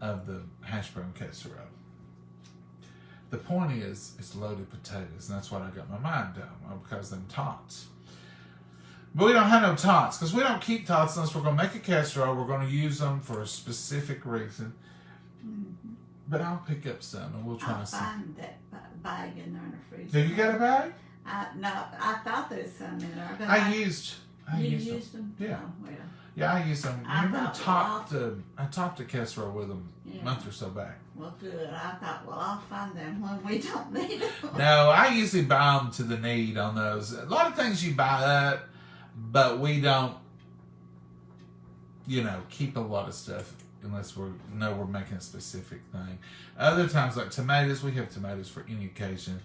S1: of the hash brown casserole. The point is, it's loaded potatoes, and that's what I got my mind on, because them tots. But we don't have no tots, because we don't keep tots unless we're going to make a casserole. We're going to use them for a specific reason. Mm-hmm. But I'll pick up some, and we'll try some.
S2: I'll find that bag in there in the freezer.
S1: Do you got a bag?
S2: No, I thought there was some in there. But
S1: I used
S2: them?
S1: Yeah.
S2: Oh, well.
S1: Yeah, I used them.
S2: I
S1: topped a casserole with them a month or so back.
S2: Well, good. I thought, I'll find them when we don't need them.
S1: No, I usually buy them to the need on those. A lot of things you buy up, but we don't, keep a lot of stuff unless we're making a specific thing. Other times, like tomatoes, we have tomatoes for any occasion.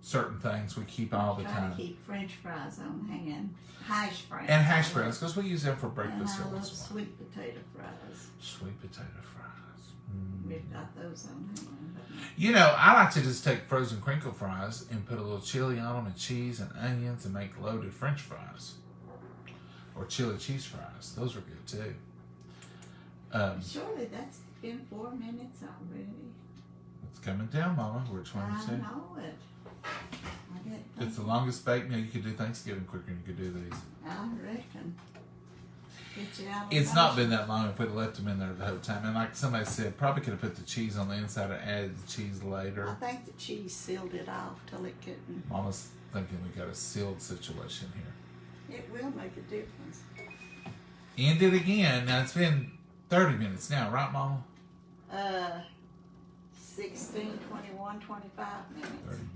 S1: Certain things we keep all the time.
S2: To keep French fries on hand. Hash browns.
S1: And hash browns, because we use them for breakfast.
S2: And I love sweet potato fries.
S1: Sweet potato fries.
S2: We've got those on hand.
S1: I like to just take frozen crinkle fries and put a little chili on them and cheese and onions and make loaded French fries. Or chili cheese fries. Those are good too.
S2: Surely that's been 4 minutes already.
S1: It's coming down, Mama. We're at 22.
S2: I know it.
S1: It's the longest baked meal. You could do Thanksgiving quicker than you could do these.
S2: I reckon.
S1: It's not been that long if we'd left them in there the whole time. And like somebody said, probably could have put the cheese on the inside and added the cheese later.
S2: I think the cheese sealed it off till it couldn't.
S1: Mama's thinking we got a sealed situation here.
S2: It will make a difference.
S1: End it again. Now it's been 30 minutes now, right, Mama?
S2: 16, 21, 25 minutes.
S1: 30 minutes.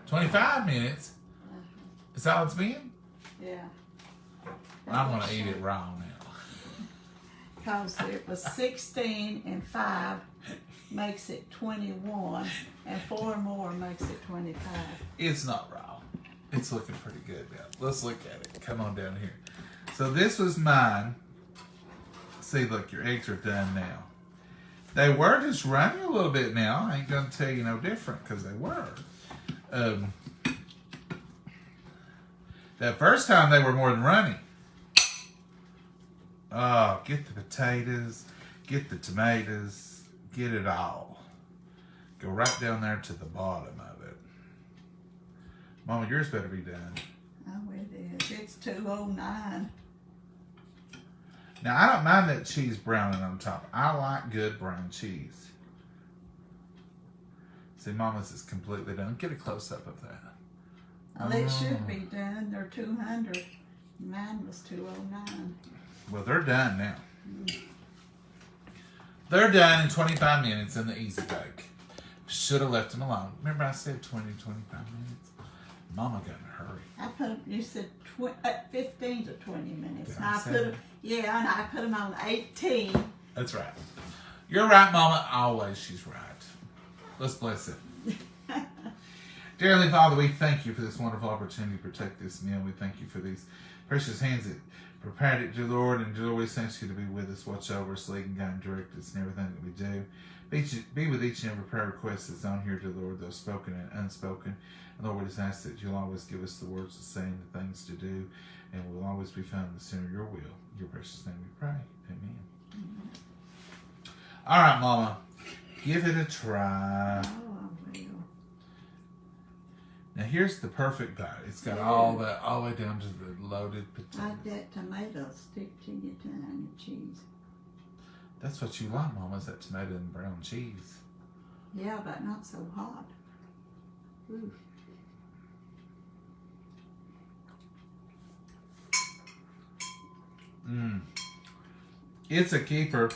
S1: 25 minutes? Is that all it's been?
S2: Yeah.
S1: I'm going to eat it raw now.
S2: Because it was 16 and 5 makes it 21, and 4 more makes it 25.
S1: It's not raw. It's looking pretty good now. Let's look at it. Come on down here. So this was mine. See, look, your eggs are done now. They were just running a little bit now. I ain't going to tell you no different because they were. That first time they were more than running. Oh, get the potatoes, get the tomatoes, get it all. Go right down there to the bottom of it. Mama, yours better be done.
S2: Oh, it is. It's 2:09.
S1: Now, I don't mind that cheese browning on top. I like good brown cheese. See, Mama's is completely done. Get a close-up of that.
S2: Well, it should be done. They're 200. Mine was 2:09.
S1: Well, they're done now. They're done in 25 minutes in the easy bake. Should have left him alone. Remember I said 20, 25 minutes? Mama got in a hurry.
S2: I put 'em- you said 15 to 20 minutes.
S1: Did
S2: And
S1: I
S2: I
S1: say
S2: put
S1: that?
S2: 'em- yeah, and I put them on 18.
S1: That's right. You're right, Mama. Always she's right. Let's bless it. Dear Heavenly Father, we thank you for this wonderful opportunity to protect this meal. We thank you for these precious hands that prepared it, dear Lord. And dear Lord, we thank you to be with us, watch over us, lead and guide and direct us in everything that we do. Be with each and every prayer request that's on here, dear Lord, those spoken and unspoken. And Lord, we just ask that you'll always give us the words to say and the things to do. And we'll always be found in the center of your will. In your precious name we pray. Amen. All right, Mama. Give it a try.
S2: Oh, I will.
S1: Now here's the perfect bite. It's got all the way down to the loaded potatoes.
S2: Like that tomato stick to your tongue and cheese.
S1: That's what you like, Mama, is that tomato and brown cheese.
S2: Yeah, but not so hot. Ooh.
S1: It's a keeper.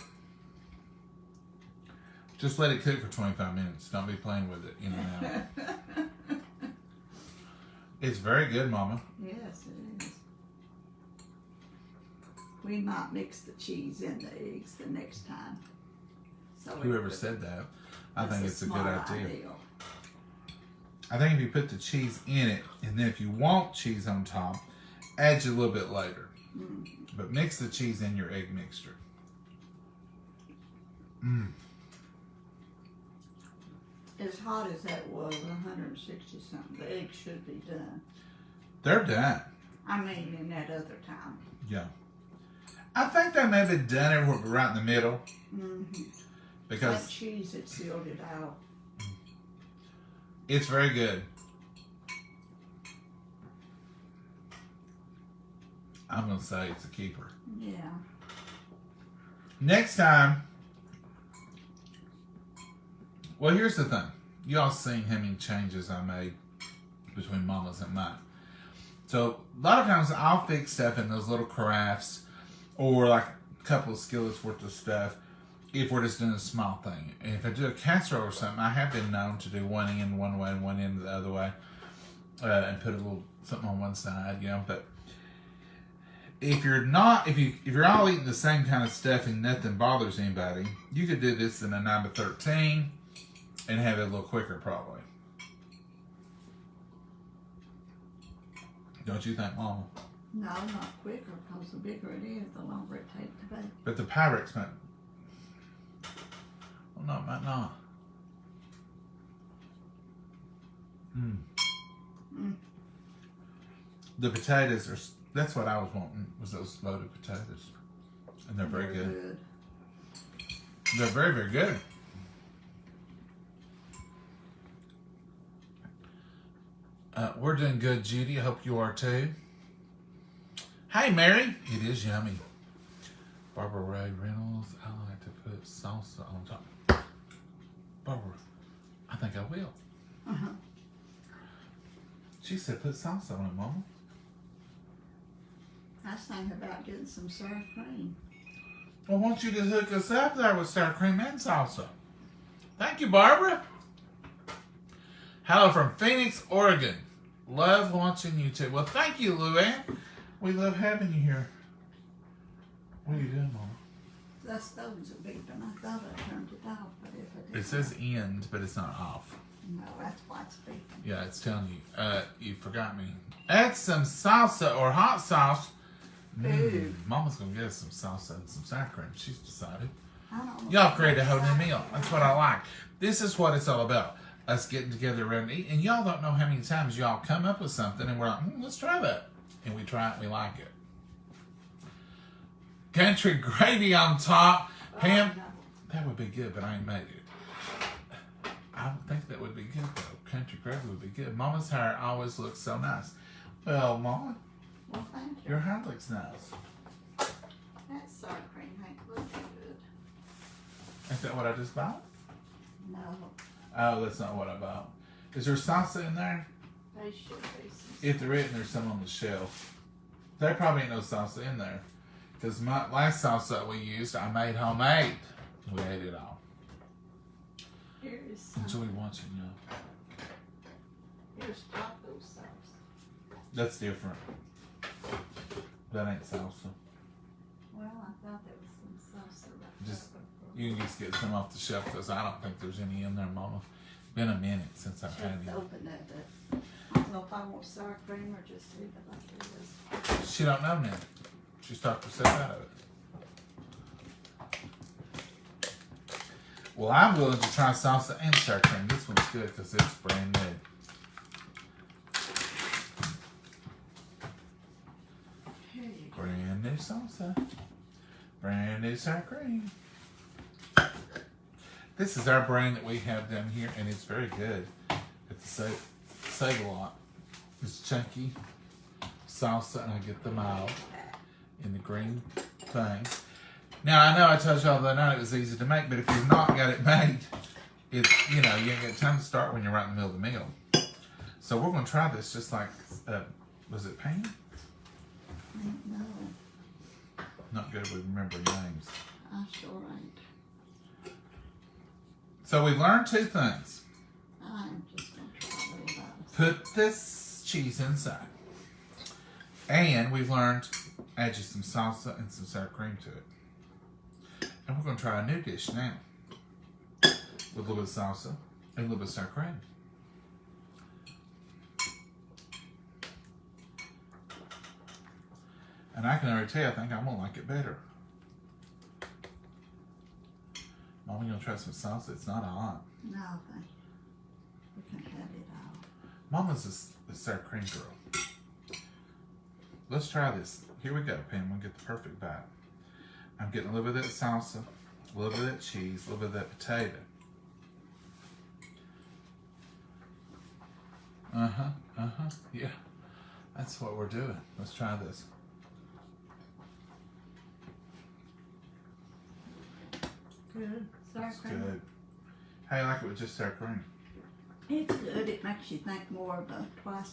S1: Just let it cook for 25 minutes. Don't be playing with it, now. It's very good, Mama.
S2: Yes, it is. We might mix the cheese in the eggs the next time. So
S1: Whoever said that, I think it's a good
S2: smart
S1: idea. I think if you put the cheese in it, and then if you want cheese on top, add you a little bit later. But mix the cheese in your egg mixture.
S2: As hot as that was, 160 something, the eggs should be done.
S1: They're done.
S2: I mean, in that other time.
S1: Yeah. I think they may have done everywhere but right in the middle.
S2: That
S1: Because
S2: cheese had sealed it out.
S1: it's very good. I'm going to say it's a keeper.
S2: Yeah.
S1: Next time, well, here's the thing. Y'all seen how many changes I made between Mama's and mine. So, a lot of times I'll fix stuff in those little crafts or like a couple of skillets worth of stuff if we're just doing a small thing. And if I do a casserole or something, I have been known to do one end one way and one end the other way and put a little something on one side, but if you're all eating the same kind of stuff and nothing bothers anybody, you could do this in a 9 to 13 and have it a little quicker probably. Don't you think, Mama?
S2: No, not quicker, because the bigger it is, the longer it takes to bake.
S1: But the Pyrex might. Well, no, it might not. The potatoes are. That's what I was wanting, was those loaded potatoes. And they're very good. They're very, very good. We're doing good, Judy. I hope you are too. Hey, Mary. It is yummy. Barbara Ray Reynolds. I like to put salsa on top. Barbara, I think I will. She said put salsa on it, Mama.
S2: I was thinking about getting some sour cream.
S1: Well, why don't you just hook us up there with sour cream and salsa? Thank you, Barbara. Hello from Phoenix, Oregon. Love watching you too. Well, thank you, Luann. We love having you here. What are you doing, Mama?
S2: That stove's a big one. I thought I turned it off, but if I did.
S1: It says end, but it's not off.
S2: No, that's why it's beeping.
S1: Yeah, it's telling you. You forgot me. Add some salsa or hot sauce.
S2: Ooh.
S1: Mama's gonna get us some salsa and some sour cream. She's decided.
S2: I don't know.
S1: Y'all create a whole new meal. That's what I like. This is what it's all about. Us getting together around and eat. And y'all don't know how many times y'all come up with something and we're like, let's try that. And we try it and we like it. Country gravy on top. Pam,
S2: No.
S1: that would be good, but I ain't made it. I would think that would be good though. Country gravy would be good. Mama's hair always looks so nice. Well, Mama,
S2: Well, thank you.
S1: your hair looks nice.
S2: That sour cream ain't looking good.
S1: Is that what I just bought?
S2: No,
S1: Oh, that's not what I bought. Is there salsa in there?
S2: they should be some.
S1: If there isn't, there's some on the shelf. There probably ain't no salsa in there. Because my last salsa we used, I made homemade. We ate it all.
S2: Here's some.
S1: Enjoy watching y'all.
S2: Here's taco sauce.
S1: That's different. That ain't salsa.
S2: Well, I thought there was some salsa right
S1: Just-
S2: there.
S1: You can just get some off the shelf because I don't think there's any in there, Mama. Been a minute since I've had
S2: Should
S1: any.
S2: open that up. I don't know if I want sour cream or just leave it like it is.
S1: She don't know now. She's talked herself out of it. Well, I'm willing to try salsa and sour cream. This one's good because it's brand new.
S2: Here you go.
S1: Brand new salsa. Brand new sour cream. This is our brand that we have down here, and it's very good. It's save a lot. It's chunky salsa, and I get the mild in the green thing. Now, I know I told y'all the other night it was easy to make, but if you've not got it made, you ain't got time to start when you're right in the middle of the meal. So we're going to try this just like, was it Pam?
S2: No,
S1: Not good with remembering names.
S2: I sure ain't.
S1: So we've learned two things.
S2: I'm just gonna try a little bit.
S1: Put this cheese inside. And we've learned add you some salsa and some sour cream to it. And we're going to try a new dish now. With a little bit of salsa and a little bit of sour cream. And I can already tell, I think I'm going to like it better. Mom, you going to try some salsa? It's not hot.
S2: No, thank you. We can have it all.
S1: Mama's a sour cream girl. Let's try this. Here we go, Pam. We'll get the perfect bite. I'm getting a little bit of that salsa, a little bit of that cheese, a little bit of that potato. Yeah. That's what we're doing. Let's try this.
S2: Good. Sour
S1: It's
S2: cream.
S1: good. How you like it with just sour cream?
S2: It's good. It makes you think more of the twice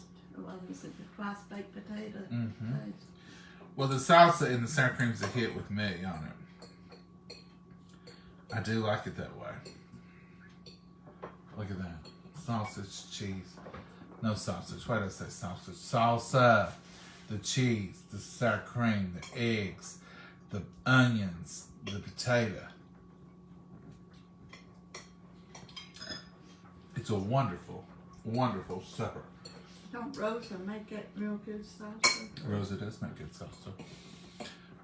S2: baked potato.
S1: Mm-hmm.
S2: taste.
S1: Well, the salsa and the sour cream's a hit with me on it. I do like it that way. Look at that. Sausage, cheese. No sausage. Why did I say sausage? Salsa. The cheese, the sour cream, the eggs, the onions, the potato. It's a wonderful, wonderful supper.
S2: Don't Rosa make that real good salsa?
S1: Rosa does make good salsa.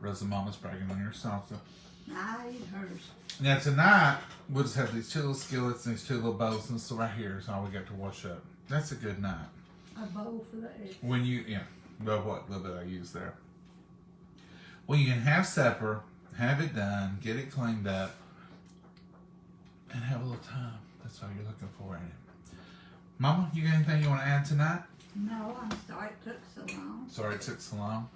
S1: Rosa Mama's bragging on your salsa.
S2: I eat hers.
S1: Now tonight, we'll just have these two little skillets and these two little bowls, and so right here is all we got to wash up. That's a good night.
S2: A bowl for the egg.
S1: When you, well, what little bit I use there. Well, you can have supper, have it done, get it cleaned up, and have a little time. That's all you're looking for, ain't it? Mama, you got anything you want to add tonight?
S2: No, I'm sorry it took so long.
S1: Sorry it took so long.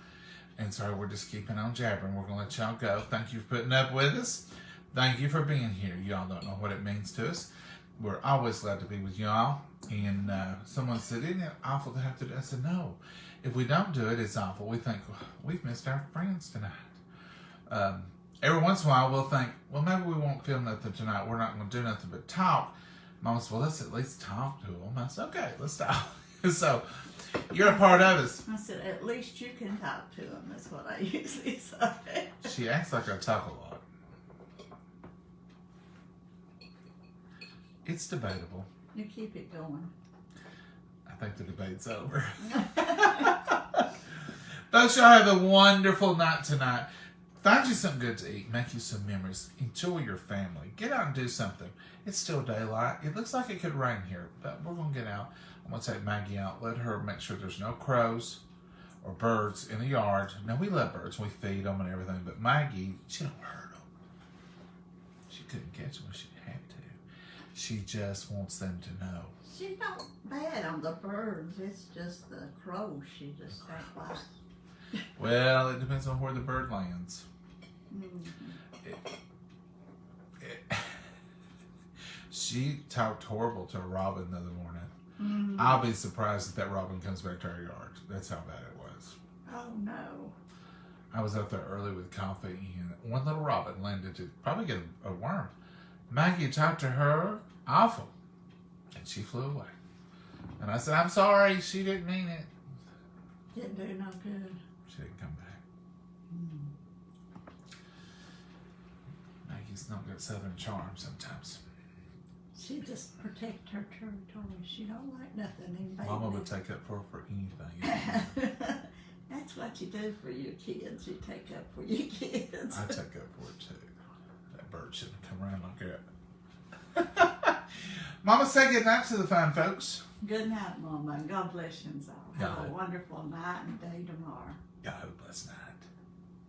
S1: And sorry we're just keeping on jabbering. We're going to let y'all go. Thank you for putting up with us. Thank you for being here. Y'all don't know what it means to us. We're always glad to be with y'all. And someone said, isn't it awful to have to do it? I said, no. If we don't do it, it's awful. We think, we've missed our friends tonight. Every once in a while, we'll think, well, maybe we won't film nothing tonight. We're not going to do nothing but talk. Mama said, well, let's at least talk to them. I said, okay, let's talk. So, you're a part of us.
S2: I said, at least you can talk to them. That's what I usually say.
S1: She acts like I talk a lot. It's debatable.
S2: You keep it going.
S1: I think the debate's over. Folks, y'all have a wonderful night tonight. Find you something good to eat. Make you some memories. Enjoy your family. Get out and do something. It's still daylight. It looks like it could rain here, but we're going to get out. I'm going to take Maggie out. Let her make sure there's no crows or birds in the yard. Now, we love birds. We feed them and everything, but Maggie, she don't hurt them. She couldn't catch them if she had to. She just wants them to know.
S2: She's not bad on the birds. It's just the crows she just don't like.
S1: Well, it depends on where the bird lands. She talked horrible to a robin the other morning. I'll be surprised if that robin comes back to our yard. That's how bad it was.
S2: Oh no.
S1: I was out there early with coffee, and one little robin landed to probably get a worm. Maggie talked to her. Awful. And she flew away. And I said, I'm sorry, she didn't mean it.
S2: Didn't do no good.
S1: She didn't come back. Maggie's not got southern charm sometimes.
S2: She just protect her territory. She don't like nothing invading.
S1: Mama would take up for her for anything.
S2: That's what you do for your kids. You take up for your kids.
S1: I take up for it too. That bird shouldn't come around like that. Mama, say good night to the fine folks.
S2: Good night, Mama. God bless you all. Have
S1: God.
S2: a wonderful night and day tomorrow.
S1: God bless night.